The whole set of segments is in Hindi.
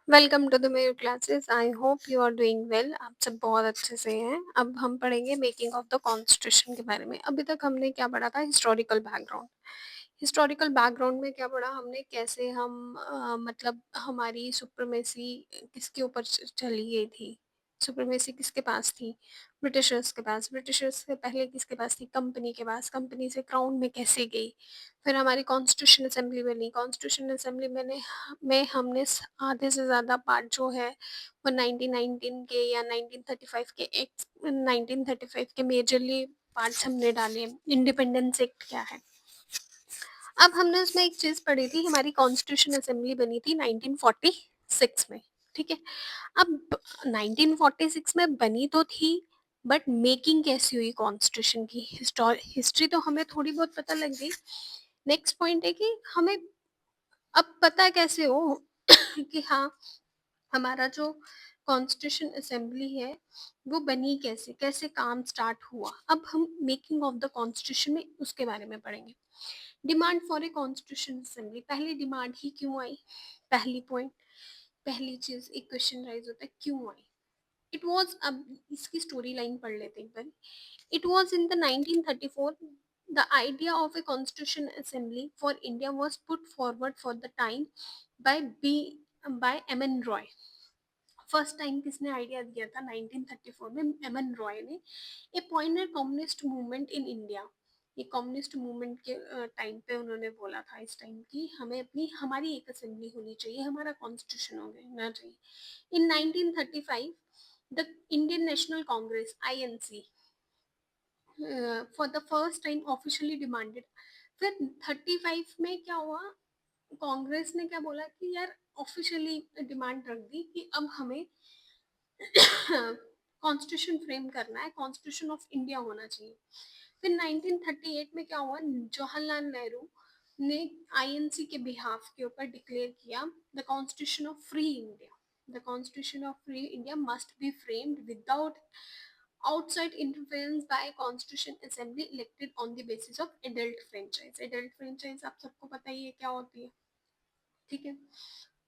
Welcome to the Mayor classes. I hope you are doing well. आप सब बहुत अच्छे से हैं। अब हम पढ़ेंगे मेकिंग ऑफ द कॉन्स्टिट्यूशन के बारे में। अभी तक हमने क्या पढ़ा था? Historical background. हिस्टोरिकल बैकग्राउंड में क्या पढ़ा हमने? कैसे हम मतलब हमारी सुप्रीमेसी किसके ऊपर चली गई थी? सुप्रीमेसी किसके पास थी? ब्रिटिशर्स के पास। ब्रिटिशर्स से पहले किसके पास थी? कंपनी के पास। कंपनी से क्राउन में कैसे गई? फिर हमारी कॉन्स्टिट्यूशन असेंबली बनी। कॉन्स्टिट्यूशन असेंबली में हमने आधे से ज़्यादा पार्ट जो है वो 1919 के या 1935 के 1935 के मेजरली पार्ट्स हमने डाले। इंडिपेंडेंस एक्ट क्या है? अब हमने उसमें एक चीज़ पढ़ी थी, हमारी कॉन्स्टिट्यूशन असेंबली बनी थी 1946 में। ठीक है। अब 1946 में बनी तो थी, बट मेकिंग कैसी हुई कॉन्स्टिट्यूशन की? हिस्ट्री तो हमें थोड़ी बहुत पता लग गई। नेक्स्ट पॉइंट है कि हमें अब पता कैसे हो कि हाँ, हमारा जो कॉन्स्टिट्यूशन असेंबली है वो बनी कैसे, कैसे काम स्टार्ट हुआ। अब हम मेकिंग ऑफ द कॉन्स्टिट्यूशन में उसके बारे में पढ़ेंगे। Demand for a constitution assembly, पहली डिमांड ही क्यों आई? पहली पॉइंट, पहली चीज एक क्वेश्चन राइज होता है, क्यों आई? इट वाज, अब इसकी स्टोरी लाइन पढ़ लेते हैं एक बार। It was in the 1934 the idea of a constitution assembly for India was put forward for the time by b by MN Roy। First time किसने आइडिया दिया था? 1934 में एमएन रॉय ने। ए pointer communist movement in India. ये कम्युनिस्ट मूवमेंट के टाइम पे उन्होंने बोला था इस टाइम की हमें अपनी हमारी एक असेंबली होनी चाहिए, हमारा कॉन्स्टिट्यूशन होना चाहिए। इन 1935 the Indian national Congress INC for the first time officially demanded. फिर 35 में क्या हुआ? कांग्रेस ने क्या बोला कि यार ऑफिशियली डिमांड रख दी कि अब हमें कॉन्स्टिट्यूशन फ्रेम करना है, कॉन्स्टिट्यूशन ऑफ इंडिया होना चाहिए। फिर 1938 में क्या हुआ? जवाहरलाल नेहरू ने आईएनसी के बिहाफ के ऊपर डिक्लेयर किया the constitution of free India. The constitution of free India must be framed without outside interference by constitution assembly elected on the basis of adult franchise। adult franchise आप सबको पता ही है क्या होती है। ठीक है।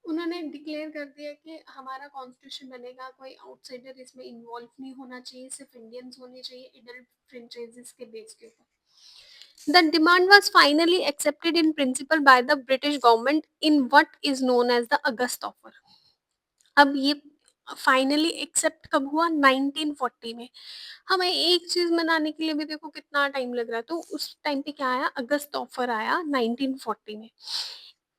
उन्होंने डिक्लेयर कर दिया कि हमारा कॉन्स्टिट्यूशन बनेगा, कोई आउटसाइडर इसमें इन्वॉल्व नहीं होना चाहिए, सिर्फ इंडियंस होने चाहिए एडल्ट फ्रेंचाइजेस के बेस के ऊपर। The demand was finally accepted in principle by the British government in what is known as the August Offer। अब ये फाइनली एक्सेप्ट कब हुआ? 1940 में। हमें एक चीज मनाने के लिए भी देखो कितना टाइम लग रहा है, तो उस टाइम पे क्या आया? अगस्त ऑफर आया 1940 में।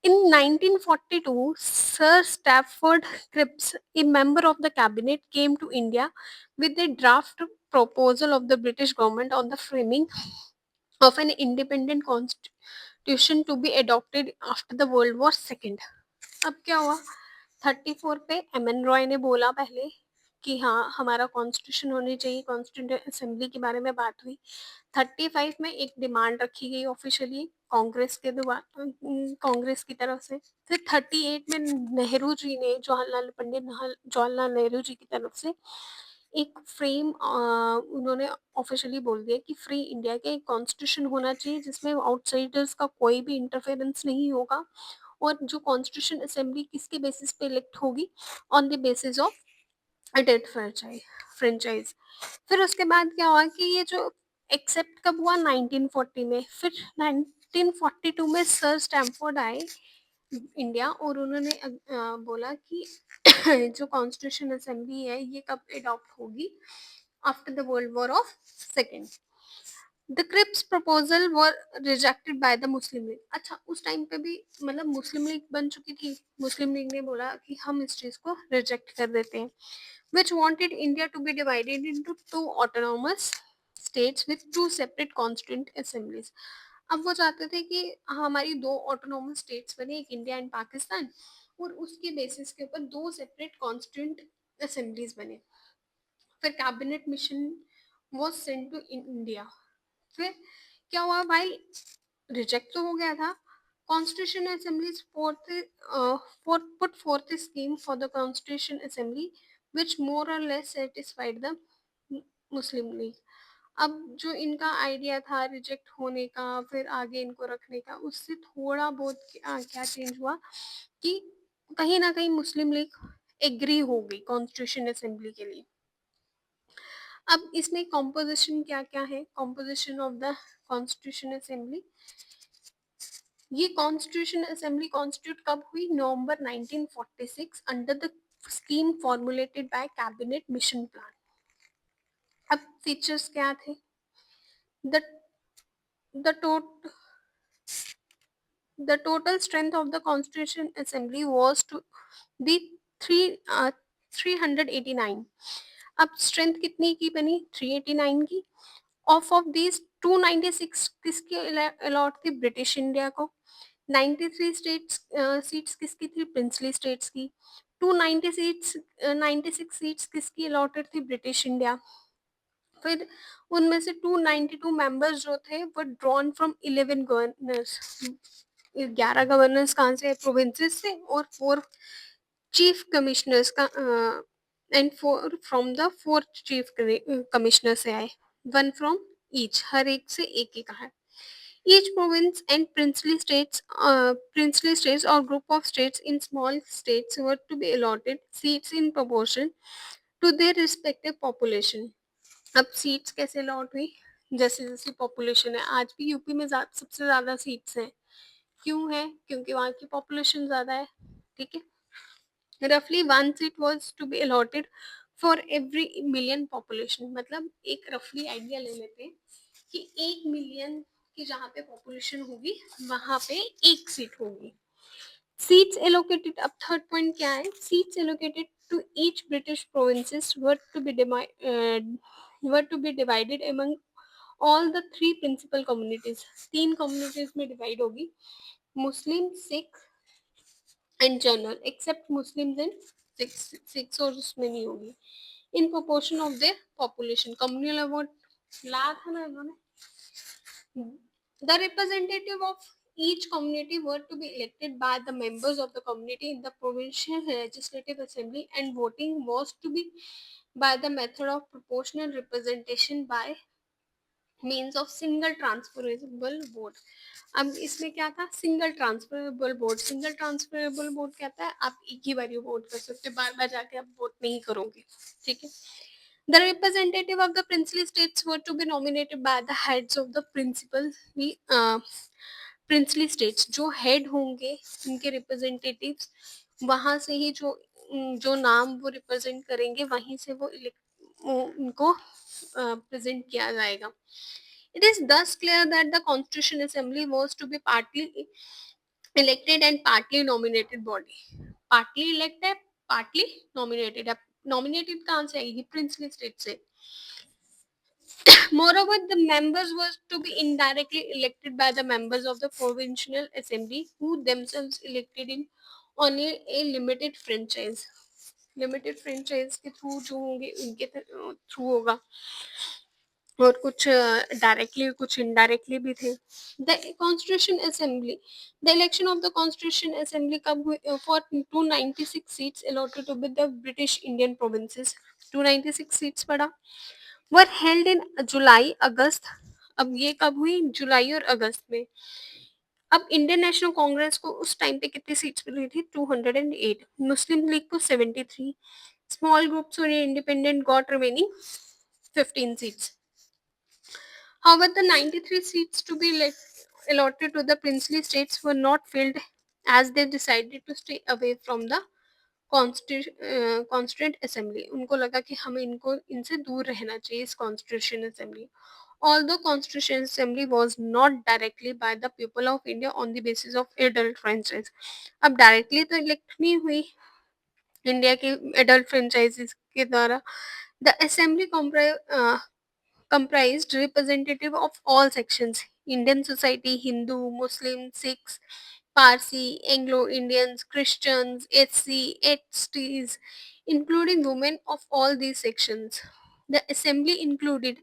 In 1942, Sir Stafford Cripps, a member of the cabinet, came to India with a draft proposal of the British government on the framing of an independent constitution to be adopted after the World War II। अब क्या हुआ? 34 पे एमएन रॉय ने बोला पहले कि हाँ हमारा कॉन्स्टिट्यूशन होनी चाहिए, कॉन्स्टिट्यूंट असेंबली के बारे में बात हुई। 35 में एक डिमांड रखी गई ऑफिशियली कांग्रेस के द्वारा, कांग्रेस की तरफ से। फिर 38 में नेहरू जी ने, जवाहरलाल नेहरू जी की तरफ से एक फ्रेम उन्होंने ऑफिशियली बोल दिया कि फ्री इंडिया के एक कॉन्स्टिट्यूशन होना चाहिए जिसमें आउटसाइडर्स का कोई भी इंटरफेरेंस नहीं होगा, और जो कॉन्स्टिट्यूशन असेंबली किसके बेसिस पे इलेक्ट होगी? ऑन द बेसिस ऑफ अडेट फ्रेंचाइज। फिर उसके बाद क्या हुआ कि ये जो एक्सेप्ट कब हुआ? 1940 में। फिर 1942 में सर स्टैमफोर्ड आए इंडिया और उन्होंने बोला कि जो कॉन्स्टिट्यूशन असेंबली है ये कब अडॉप्ट होगी? After the world war of second. The Cripps proposal were rejected by the Muslim League. अच्छा, उस टाइम पे भी मतलब मुस्लिम लीग बन चुकी थी। मुस्लिम लीग ने बोला कि हम इस चीज को रिजेक्ट कर देते हैं। Which wanted India to be divided into two autonomous states with two separate constituent assemblies. अब वो चाहते थे कि हमारी दो ऑटोनोमस स्टेट्स बने, एक इंडिया एंड पाकिस्तान, और उसके बेसिस के ऊपर दो सेपरेट कॉन्स्टिट्यूंट असेंबलीज बने। फिर cabinet mission was sent to India. फिर क्या हुआ भाई? रिजेक्ट तो हो गया था। Constitution assembly put forth scheme for the constitution assembly which more or less satisfied the Muslim League. अब जो इनका आइडिया था रिजेक्ट होने का, फिर आगे इनको रखने का, उससे थोड़ा बहुत क्या चेंज हुआ कि कहीं ना कहीं मुस्लिम लीग एग्री हो गई कॉन्स्टिट्यूशन असेंबली के लिए। अब इसमें कॉम्पोजिशन क्या क्या है, composition of the constitution assembly. ये कॉन्स्टिट्यूशन असेंबली कॉन्स्टिट्यूट कब हुई, November 1946 under the scheme formulated by cabinet mission plan. अब फीचर्स क्या थे, the the tot the total strength of the constitution assembly was to be 389। अब स्ट्रेंथ कितनी की बनी, 389 की। ऑफ दीज 296 किसकी अलॉट थी, ब्रिटिश इंडिया को। 93 स्टेट्स सीट्स किसकी थी, प्रिंसली स्टेट्स की। 290 सीट्स 96 सीट्स किसकी अलॉटेड थी, ब्रिटिश इंडिया। फिर उनमें से 292 मेंबर्स जो थे वो ड्रॉन फ्रॉम 11 गवर्नर्स। 11 गवर्नर्स कहाँ से, प्रोविंसेस से, और 4 चीफ कमिश्नर्स का and 4 from the 4 chief commissioner से आए, 1 फ्रॉम ईच, हर एक से एक एक है। Each province and princely states or group of states in small states were to be allotted seats in proportion to their respective population। अब सीट्स कैसे अलॉट हुई, जैसे जैसे पॉपुलेशन है, आज भी यूपी में सबसे ज्यादा सीट्स हैं। क्यों है, क्योंकि वहाँ की पॉपुलेशन ज्यादा है, ठीक है। रफली 1 seat was to be allotted for every million population. मतलब एक रफली आइडिया ले लेते हैं कि 1 मिलियन की जहाँ पे पॉपुलेशन होगी वहां पे एक सीट होगी। सीट्स एलोकेटेड, अब थर्ड पॉइंट क्या है, seats allocated to each British provinces were to be divided among all the 3 principal communities. 3 communities में डिवाइड होगी, Muslim, Sikh and general, except Muslims and Sikhs, और उसमें नहीं होगी, in proportion of their population. Communal award लाया था ना इन्होंने। The representative of each community were to be elected by the members of the community in the provincial legislative assembly, and voting was to be by the method of proportional representation by means of single transferable vote। अब इसमें क्या था, single transferable vote. Single transferable vote कहता है आप एक ही बार वोट कर सकते, बार बार जाके आप वोट नहीं करोगे, ठीक है। The representative of the princely states were to be nominated by the heads of the princely states. जो हेड होंगे उनके रिप्रेजेंटेटिव्स, वहां से ही जो नाम वो रिप्रेजेंट करेंगे वहीं से वो उनको प्रेजेंट किया जाएगा। It is thus clear that the Constitution Assembly was to be partly elected and partly nominated body। partly elect है, partly nominated है। nominated कहाँ से आएगी, princely state से। Moreover, the members were to be indirectly elected by the members of the provincial assembly, who themselves elected in only a limited franchise। limited franchise के थ्रू जो होंगे उनके थ्रू होगा, और कुछ डायरेक्टली कुछ इनडायरेक्टली भी थे। The constitution assembly, the election of the constitution assembly कब हुई, for 296 seats allotted to be the British Indian provinces. 296 seats पड़ा, वर हेल्ड इन जुलाई अगस्त। अब ये कब हुई, जुलाई और अगस्त में। अब इंडियन नेशनल कांग्रेस को उस टाइम पे कितनी सीट्स मिली थी, 208। मुस्लिम लीग को 73। स्मॉल ग्रुप्स और independent got remaining 15 seats. However, the 93 seats to be allotted to the princely states were not filled, as they decided to stay away from the constituent assembly। उनको लगा कि हमें इनसे दूर रहना चाहिए, इस constitution assembly। Although constitution assembly was not directly by the people of India on the basis of adult franchise। अब directly तो elect नहीं हुई इंडिया के adult franchises के द्वारा। The assembly comprised representative of all sections, Indian society, Hindu, Muslim, Sikhs, Parsi, Anglo-Indians, Christians, HC, HTs, including women of all these sections। The assembly included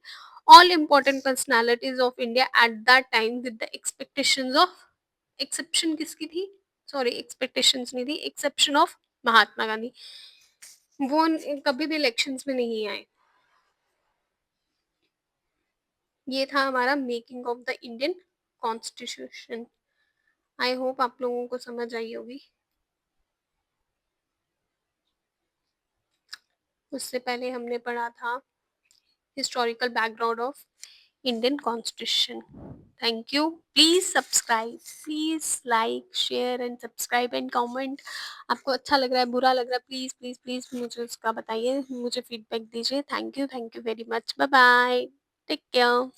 all important personalities of India at that time, with the expectations of, exception किसकी थी, सॉरी expectations नहीं थी, exception of महात्मा गांधी। वो कभी भी इलेक्शंस में नहीं आए। ये था हमारा making of the Indian constitution. I hope आप लोगों को समझ आई होगी। उससे पहले हमने पढ़ा था historical background of Indian constitution. Thank you. Please subscribe, please like share and subscribe and comment. आपको अच्छा लग रहा है, बुरा लग रहा है, प्लीज प्लीज प्लीज मुझे उसका बताइए, मुझे फीडबैक दीजिए। Thank you very much. Bye bye. Take care.